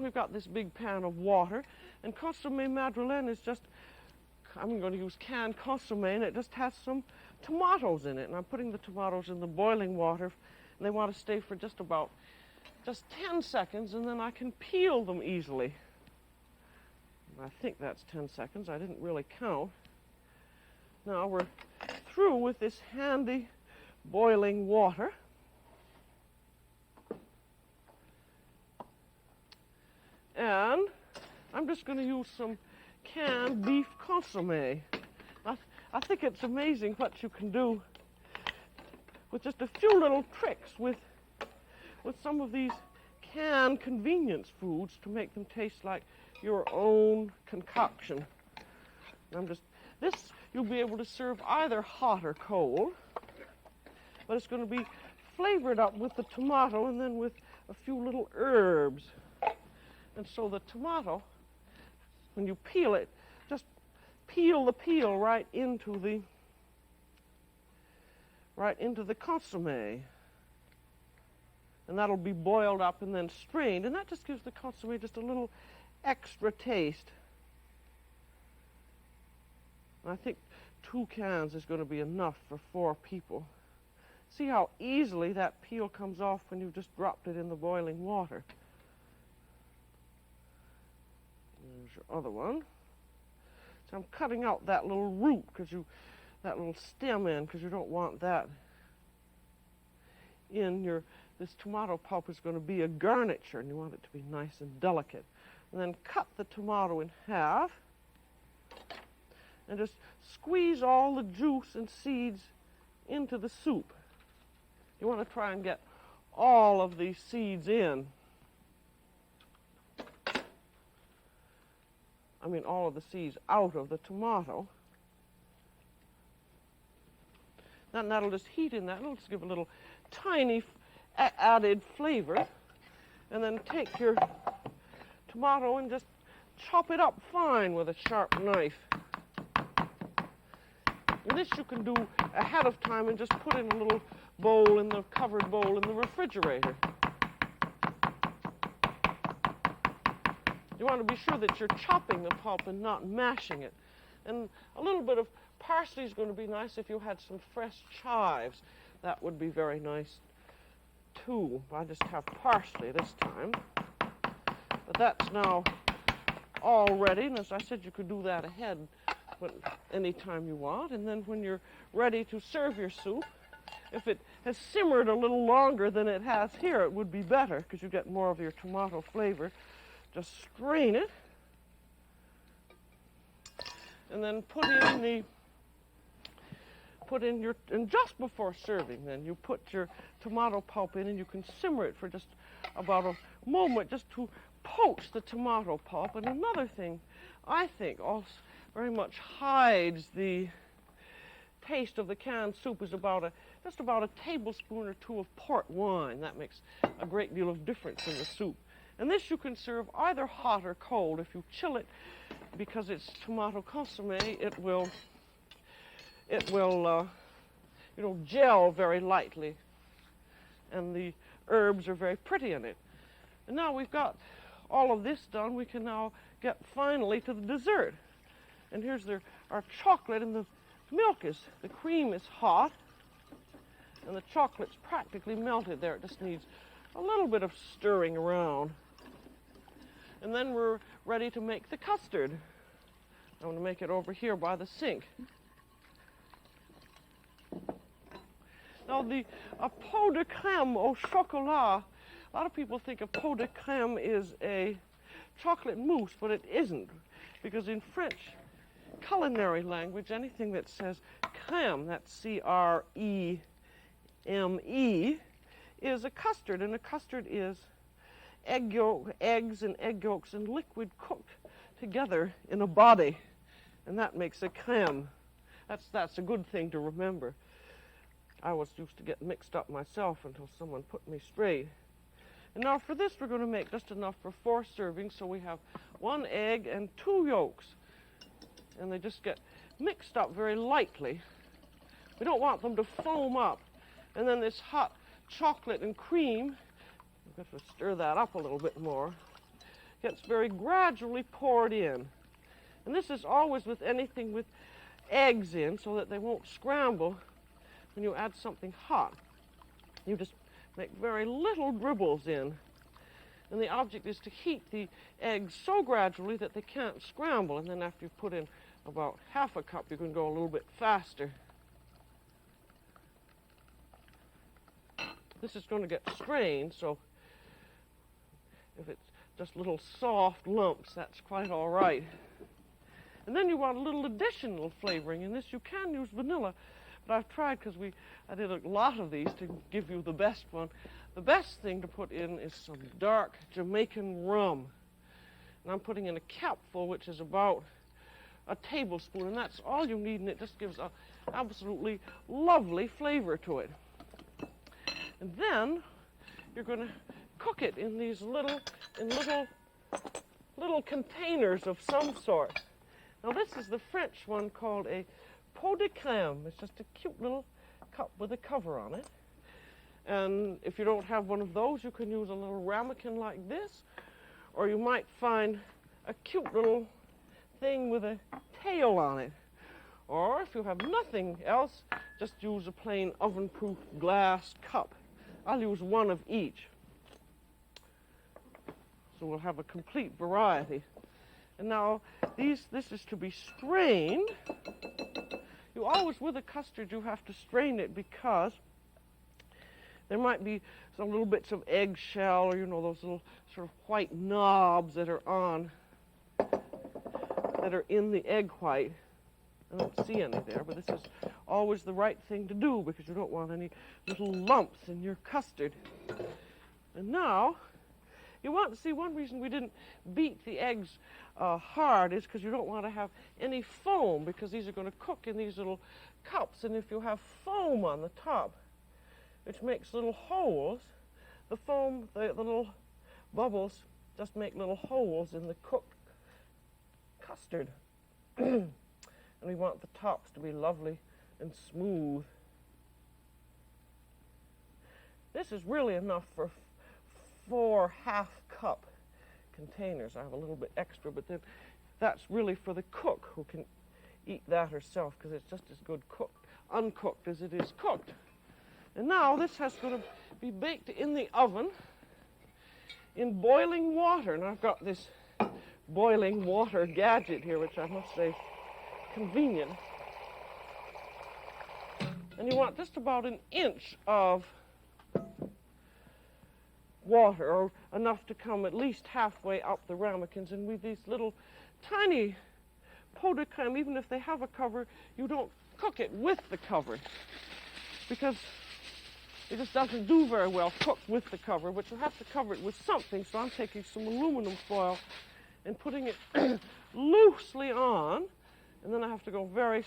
we've got this big pan of water, and consommé madeleine is just, I'm going to use canned consommé, and it just has some tomatoes in it. And I'm putting the tomatoes in the boiling water, and they want to stay for just 10 seconds, and then I can peel them easily. I think that's 10 seconds. I didn't really count. Now we're through with this handy boiling water. And I'm just going to use some canned beef consommé. I think it's amazing what you can do with just a few little tricks with some of these canned convenience foods to make them taste like your own concoction. This you'll be able to serve either hot or cold, but it's going to be flavored up with the tomato and then with a few little herbs. And so the tomato, when you peel it, just peel the peel right into the consommé. And that'll be boiled up and then strained, and that just gives the consommé just a little extra taste. And I think 2 cans is going to be enough for 4 people. See how easily that peel comes off when you've just dropped it in the boiling water. There's your other one. So I'm cutting out that little root, that little stem end, because you don't want that in your. This tomato pulp is going to be a garniture, and you want it to be nice and delicate. And then cut the tomato in half, and just squeeze all the juice and seeds into the soup. You want to try and get all of these seeds in. I mean, all of the seeds out of the tomato. Then that'll just heat in that. It'll just give a little tiny added flavor. And then take your tomato and just chop it up fine with a sharp knife. And this you can do ahead of time and just put in a little bowl, in the covered bowl in the refrigerator. You want to be sure that you're chopping the pulp and not mashing it. And a little bit of parsley is going to be nice if you had some fresh chives. That would be very nice too. I just have parsley this time. But that's now all ready. And as I said, you could do that ahead any time you want. And then when you're ready to serve your soup, if it has simmered a little longer than it has here, it would be better because you get more of your tomato flavor. Just strain it, and then and just before serving, then you put your tomato pulp in, and you can simmer it for just about a moment, just to poach the tomato pulp. And another thing, I think, also very much hides the taste of the canned soup is just about a tablespoon or 2 of port wine. That makes a great deal of difference in the soup. And this you can serve either hot or cold. If you chill it, because it's tomato consommé, it will gel very lightly, and the herbs are very pretty in it. And now we've got all of this done, we can now get finally to the dessert. And here's our chocolate, and the cream is hot, and the chocolate's practically melted there. It just needs a little bit of stirring around. And then we're ready to make the custard. I'm going to make it over here by the sink. Now, a pot de crème au chocolat, a lot of people think a pot de crème is a chocolate mousse, but it isn't. Because in French culinary language, anything that says crème, that's C-R-E-M-E, is a custard, and a custard is eggs and egg yolks and liquid cooked together in a body, and that makes a crème. That's a good thing to remember. I was used to get mixed up myself until someone put me straight. And now for this, we're going to make just enough for 4 servings, so we have 1 egg and 2 yolks, and they just get mixed up very lightly. We don't want them to foam up. And then this hot chocolate and cream, we've got to stir that up a little bit more. gets very gradually poured in. And this is always with anything with eggs in, so that they won't scramble when you add something hot. You just make very little dribbles in. And the object is to heat the eggs so gradually that they can't scramble. And then after you've put in about half a cup, you can go a little bit faster. This is going to get strained, so if it's just little soft lumps, that's quite all right. And then you want a little additional flavoring in this. You can use vanilla, but I've tried because I did a lot of these to give you the best one. The best thing to put in is some dark Jamaican rum. And I'm putting in a capful, which is about a tablespoon, and that's all you need, and it just gives an absolutely lovely flavor to it. And then you're going to cook it in these little containers of some sort. Now this is the French one called a pot de crème. It's just a cute little cup with a cover on it. And if you don't have one of those, you can use a little ramekin like this, or you might find a cute little thing with a tail on it. Or if you have nothing else, just use a plain oven-proof glass cup. I'll use one of each. So we'll have a complete variety. And now this is to be strained. You always, with a custard, you have to strain it because there might be some little bits of eggshell, or those little sort of white knobs that are in the egg white. I don't see any there, but this is always the right thing to do because you don't want any little lumps in your custard. And now, you want to see, one reason we didn't beat the eggs hard is because you don't want to have any foam, because these are going to cook in these little cups, and if you have foam on the top, which makes little holes, the foam, the little bubbles just make little holes in the cooked custard. And we want the tops to be lovely and smooth. This is really enough for 4 half-cup containers. I have a little bit extra, but then that's really for the cook who can eat that herself, because it's just as good uncooked as it is cooked. And now this has to be baked in the oven in boiling water. And I've got this boiling water gadget here, which I must say convenient. And you want just about an inch of water, or enough to come at least halfway up the ramekins. And with these little tiny pot de crème, even if they have a cover, you don't cook it with the cover, because it just doesn't do very well cooked with the cover, but you have to cover it with something. So I'm taking some aluminum foil and putting it loosely on, and then I have to go very